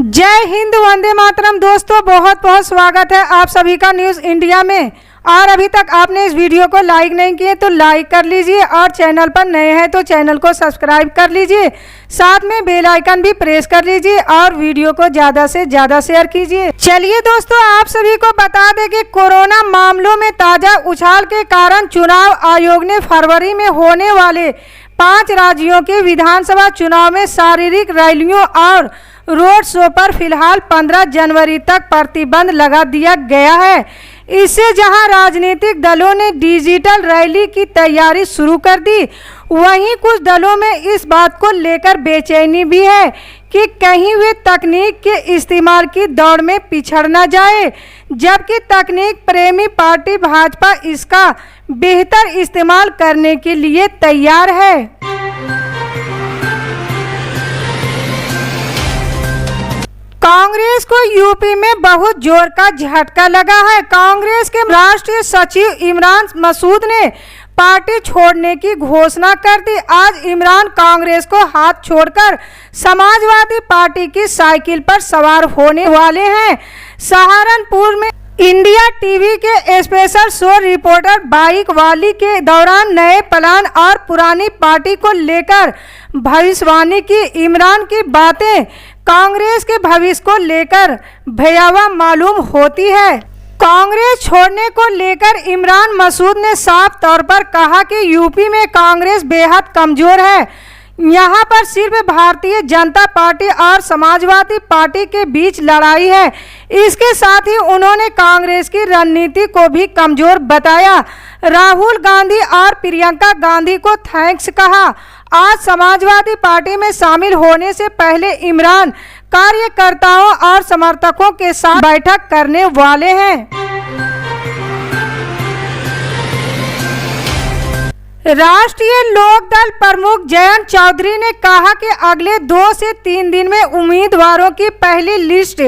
जय हिंद, वंदे मातरम। दोस्तों बहुत बहुत स्वागत है आप सभी का न्यूज़ इंडिया में। और अभी तक आपने इस वीडियो को लाइक नहीं किए तो लाइक कर लीजिए और चैनल पर नए हैं तो चैनल को सब्सक्राइब कर लीजिए। साथ में बेल आइकन भी प्रेस कर लीजिए और वीडियो को ज़्यादा से ज़्यादा शेयर कीजिए। चलिए दोस्तों, आप सभी को बता दें कि कोरोना मामलों में ताज़ा उछाल के कारण चुनाव आयोग ने फरवरी में होने वाले 5 राज्यों के विधानसभा चुनाव में शारीरिक रैलियों और रोड शो पर फिलहाल 15 जनवरी तक प्रतिबंध लगा दिया गया है। इससे जहां राजनीतिक दलों ने डिजिटल रैली की तैयारी शुरू कर दी, वहीं कुछ दलों में इस बात को लेकर बेचैनी भी है कि कहीं वे तकनीक के इस्तेमाल की दौड़ में पिछड़ न जाए, जबकि तकनीक प्रेमी पार्टी भाजपा इसका बेहतर इस्तेमाल करने के लिए तैयार है। कांग्रेस को यूपी में बहुत जोर का झटका लगा है। कांग्रेस के राष्ट्रीय सचिव इमरान मसूद ने पार्टी छोड़ने की घोषणा कर दी। आज इमरान कांग्रेस को हाथ छोड़कर समाजवादी पार्टी की साइकिल पर सवार होने वाले हैं। सहारनपुर में इंडिया टीवी के स्पेशल शो रिपोर्टर बाइक वाली के दौरान नए प्लान और पुरानी पार्टी को लेकर भविष्यवाणी की। इमरान की बातें कांग्रेस के भविष्य को लेकर भयावह मालूम होती है। कांग्रेस छोड़ने को लेकर इमरान मसूद ने साफ तौर पर कहा कि यूपी में कांग्रेस बेहद कमजोर है। यहाँ पर सिर्फ भारतीय जनता पार्टी और समाजवादी पार्टी के बीच लड़ाई है। इसके साथ ही उन्होंने कांग्रेस की रणनीति को भी कमजोर बताया। राहुल गांधी और प्रियंका गांधी को थैंक्स कहा। आज समाजवादी पार्टी में शामिल होने से पहले इमरान कार्यकर्ताओं और समर्थकों के साथ बैठक करने वाले हैं। राष्ट्रीय लोकदल प्रमुख जयंत चौधरी ने कहा कि अगले 2 से 3 दिन में उम्मीदवारों की पहली लिस्ट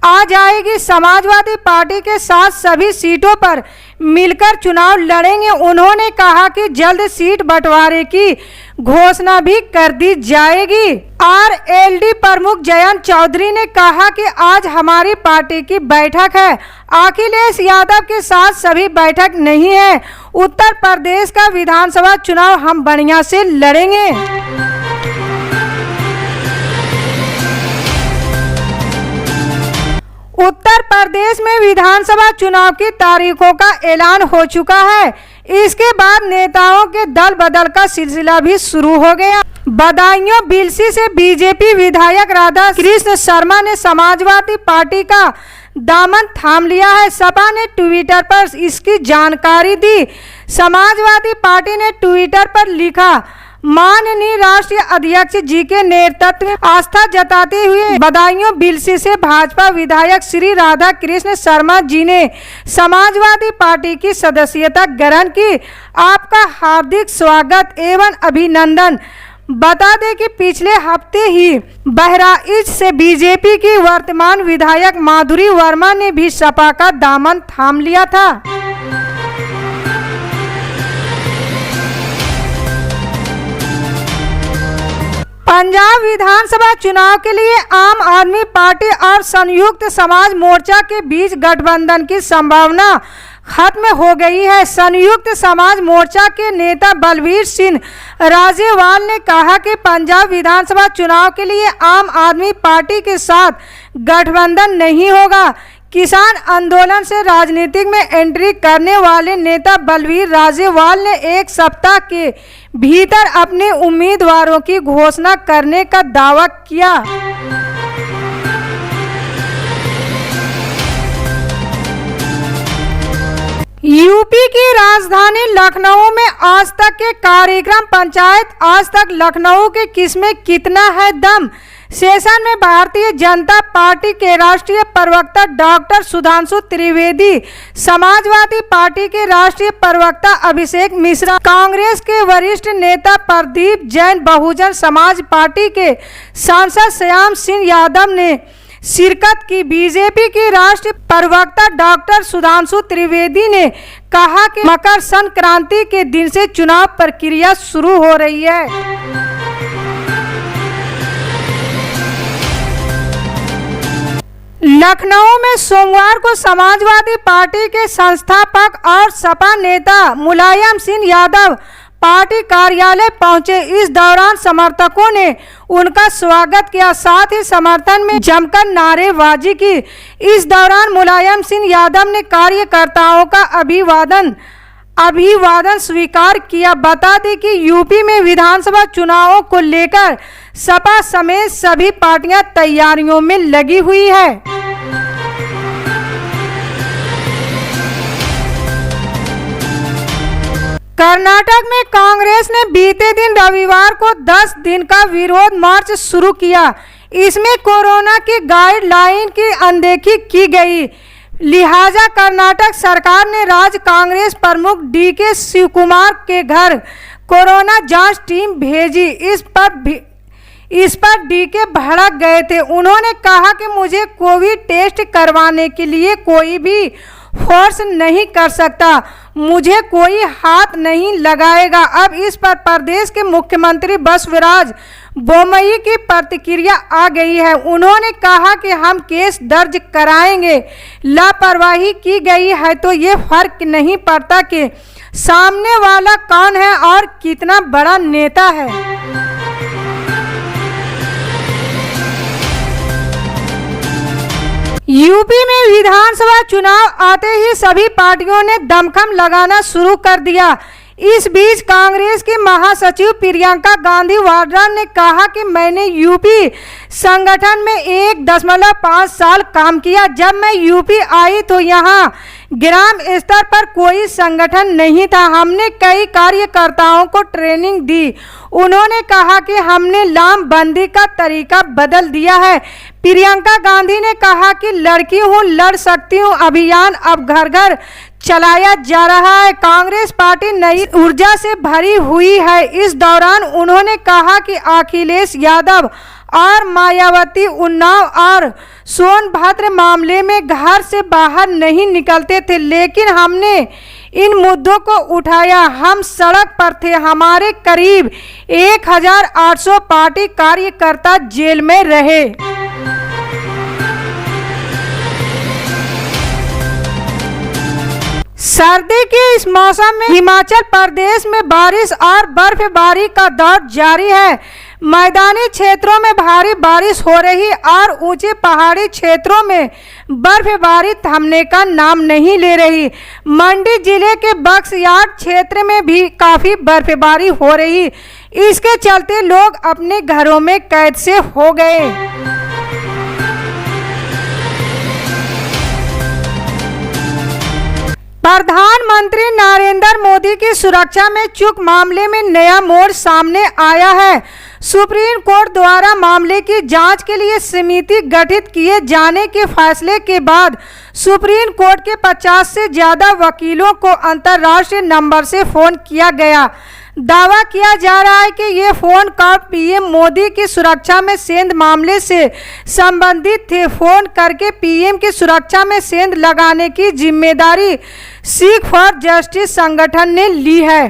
आ जाएगी। समाजवादी पार्टी के साथ सभी सीटों पर मिलकर चुनाव लड़ेंगे। उन्होंने कहा कि जल्द सीट बंटवारे की घोषणा भी कर दी जाएगी। आरएलडी प्रमुख जयंत चौधरी ने कहा कि आज हमारी पार्टी की बैठक है। अखिलेश यादव के साथ सभी बैठक नहीं है। उत्तर प्रदेश का विधानसभा चुनाव हम बढ़िया से लड़ेंगे। उत्तर प्रदेश में विधानसभा चुनाव की तारीखों का ऐलान हो चुका है। इसके बाद नेताओं के दल बदल का सिलसिला भी शुरू हो गया। बदायूं बिलसी से बीजेपी विधायक राधा कृष्ण शर्मा ने समाजवादी पार्टी का दामन थाम लिया है। सपा ने ट्विटर पर इसकी जानकारी दी। समाजवादी पार्टी ने ट्विटर पर लिखा, माननीय राष्ट्रीय अध्यक्ष जी के नेतृत्व में आस्था जताते हुए बदायूं बिलसी से भाजपा विधायक श्री राधा कृष्ण शर्मा जी ने समाजवादी पार्टी की सदस्यता ग्रहण की। आपका हार्दिक स्वागत एवं अभिनंदन। बता दें कि पिछले हफ्ते ही बहराइच से बीजेपी की वर्तमान विधायक माधुरी वर्मा ने भी सपा का दामन थाम लिया था। पंजाब विधानसभा चुनाव के लिए आम आदमी पार्टी और संयुक्त समाज मोर्चा के बीच गठबंधन की संभावना खत्म हो गई है। संयुक्त समाज मोर्चा के नेता बलवीर सिंह राजेवाल ने कहा कि पंजाब विधानसभा चुनाव के लिए आम आदमी पार्टी के साथ गठबंधन नहीं होगा। किसान आंदोलन से राजनीति में एंट्री करने वाले नेता बलवीर राजेवाल ने 1 सप्ताह के भीतर अपने उम्मीदवारों की घोषणा करने का दावा किया। यूपी की राजधानी लखनऊ में आज तक के कार्यक्रम पंचायत आज तक लखनऊ के किसमें कितना है दम सेशन में भारतीय जनता पार्टी के राष्ट्रीय प्रवक्ता डॉक्टर सुधांशु त्रिवेदी, समाजवादी पार्टी के राष्ट्रीय प्रवक्ता अभिषेक मिश्रा, कांग्रेस के वरिष्ठ नेता प्रदीप जैन, बहुजन समाज पार्टी के सांसद श्याम सिंह यादव ने शिरकत की। बीजेपी की राष्ट्रीय प्रवक्ता डॉक्टर सुधांशु त्रिवेदी ने कहा कि मकर संक्रांति के दिन से चुनाव प्रक्रिया शुरू हो रही है। लखनऊ में सोमवार को समाजवादी पार्टी के संस्थापक और सपा नेता मुलायम सिंह यादव पार्टी कार्यालय पहुंचे। इस दौरान समर्थकों ने उनका स्वागत किया, साथ ही समर्थन में जमकर नारेबाजी की। इस दौरान मुलायम सिंह यादव ने कार्यकर्ताओं का अभिवादन स्वीकार किया। बता दें कि यूपी में विधानसभा चुनावों को लेकर सपा समेत सभी पार्टियां तैयारियों में लगी हुई है। कर्नाटक में कांग्रेस ने बीते दिन रविवार को 10 दिन का विरोध मार्च शुरू किया। इसमें कोरोना की गाइडलाइन की अनदेखी की गई, लिहाजा कर्नाटक सरकार ने राज्य कांग्रेस प्रमुख डीके शिवकुमार के घर कोरोना जांच टीम भेजी। इस पर डीके भड़क गए थे। उन्होंने कहा कि मुझे कोविड टेस्ट करवाने के लिए कोई भी फोर्स नहीं कर सकता, मुझे कोई हाथ नहीं लगाएगा। अब इस पर प्रदेश के मुख्यमंत्री बसवराज बोम्मई की प्रतिक्रिया आ गई है। उन्होंने कहा कि हम केस दर्ज कराएंगे। लापरवाही की गई है तो ये फर्क नहीं पड़ता कि सामने वाला कौन है और कितना बड़ा नेता है। यूपी में विधानसभा चुनाव आते ही सभी पार्टियों ने दमखम लगाना शुरू कर दिया। इस बीच कांग्रेस की महासचिव प्रियंका गांधी वाड्रा ने कहा कि मैंने यूपी संगठन में 1.5 साल काम किया। जब मैं यूपी आई तो यहाँ ग्राम स्तर पर कोई संगठन नहीं था। हमने कई कार्यकर्ताओं को ट्रेनिंग दी। उन्होंने कहा कि हमने लामबंदी का तरीका बदल दिया है। प्रियंका गांधी ने कहा कि लड़की हूँ, लड़ सकती हूँ अभियान अब घर घर चलाया जा रहा है। कांग्रेस पार्टी नई ऊर्जा से भरी हुई है। इस दौरान उन्होंने कहा कि अखिलेश यादव और मायावती उन्नाव और सोनभद्र मामले में घर से बाहर नहीं निकलते थे, लेकिन हमने इन मुद्दों को उठाया। हम सड़क पर थे। हमारे करीब 1800 पार्टी कार्यकर्ता जेल में रहे। सर्दी के इस मौसम में हिमाचल प्रदेश में बारिश और बर्फबारी का दौर जारी है। मैदानी क्षेत्रों में भारी बारिश हो रही और ऊंचे पहाड़ी क्षेत्रों में बर्फबारी थमने का नाम नहीं ले रही। मंडी जिले के बक्सयार्ड क्षेत्र में भी काफ़ी बर्फबारी हो रही। इसके चलते लोग अपने घरों में कैद से हो गए। प्रधानमंत्री नरेंद्र मोदी की सुरक्षा में चूक मामले में नया मोड़ सामने आया है। सुप्रीम कोर्ट द्वारा मामले की जांच के लिए समिति गठित किए जाने के फैसले के बाद सुप्रीम कोर्ट के 50 से ज़्यादा वकीलों को अंतर्राष्ट्रीय नंबर से फ़ोन किया गया। दावा किया जा रहा है कि ये फ़ोन कॉल पीएम मोदी की सुरक्षा में सेंध मामले से संबंधित थे। फ़ोन करके पीएम की सुरक्षा में सेंध लगाने की जिम्मेदारी सिख फॉर जस्टिस संगठन ने ली है।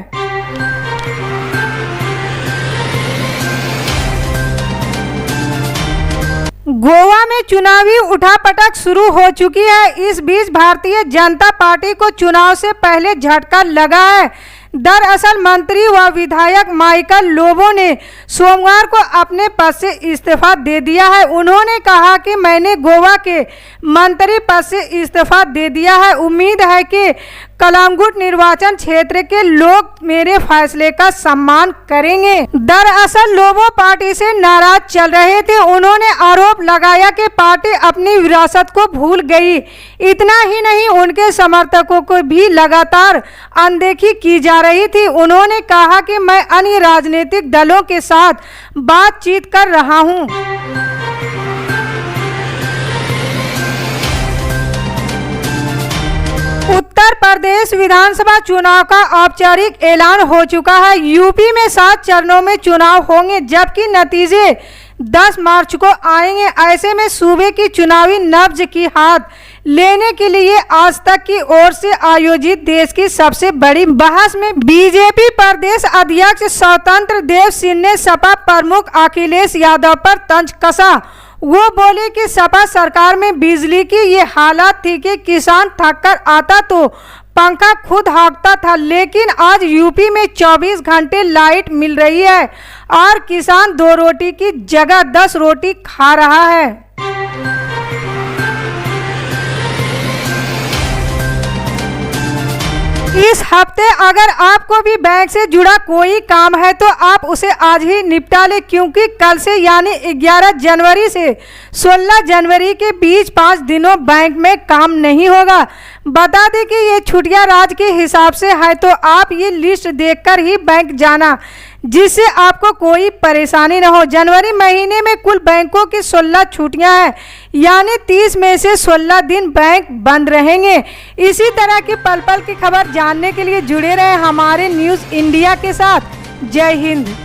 गोवा में चुनावी उठापटक शुरू हो चुकी है। इस बीच भारतीय जनता पार्टी को चुनाव से पहले झटका लगा है। दरअसल मंत्री व विधायक माइकल लोबो ने सोमवार को अपने पद से इस्तीफा दे दिया है। उन्होंने कहा कि मैंने गोवा के मंत्री पद से इस्तीफा दे दिया है। उम्मीद है कि कलामगुट निर्वाचन क्षेत्र के लोग मेरे फैसले का सम्मान करेंगे। दरअसल लोबो पार्टी से नाराज चल रहे थे। उन्होंने आरोप लगाया कि पार्टी अपनी विरासत को भूल गई। इतना ही नहीं, उनके समर्थकों को भी लगातार अनदेखी की जा रही थी। उन्होंने कहा कि मैं अन्य राजनीतिक दलों के साथ बातचीत कर रहा हूं। उत्तर प्रदेश विधानसभा चुनाव का औपचारिक ऐलान हो चुका है। यूपी में 7 चरणों में चुनाव होंगे, जबकि नतीजे 10 मार्च को आएंगे। ऐसे में सूबे की चुनावी नब्ज की हाथ लेने के लिए आज तक की ओर से आयोजित देश की सबसे बड़ी बहस में बीजेपी प्रदेश अध्यक्ष स्वतंत्र देव सिंह ने सपा प्रमुख अखिलेश यादव पर तंज कसा। वो बोले कि सपा सरकार में बिजली की ये हालत थी कि किसान थक कर आता तो पंखा खुद हाँकता था, लेकिन आज यूपी में 24 घंटे लाइट मिल रही है और किसान 2 रोटी की जगह 10 रोटी खा रहा है। इस हफ्ते अगर आपको भी बैंक से जुड़ा कोई काम है तो आप उसे आज ही निपटा ले, क्योंकि कल से यानी 11 जनवरी से 16 जनवरी के बीच 5 दिनों बैंक में काम नहीं होगा। बता दें कि ये छुट्टियां राज्य के हिसाब से है, तो आप ये लिस्ट देखकर ही बैंक जाना जिससे आपको कोई परेशानी न हो। जनवरी महीने में कुल बैंकों की 16 छुट्टियां हैं, यानी 30 में से 16 दिन बैंक बंद रहेंगे। इसी तरह की पल पल की खबर जानने के लिए जुड़े रहे हमारे न्यूज़ इंडिया के साथ। जय हिंद।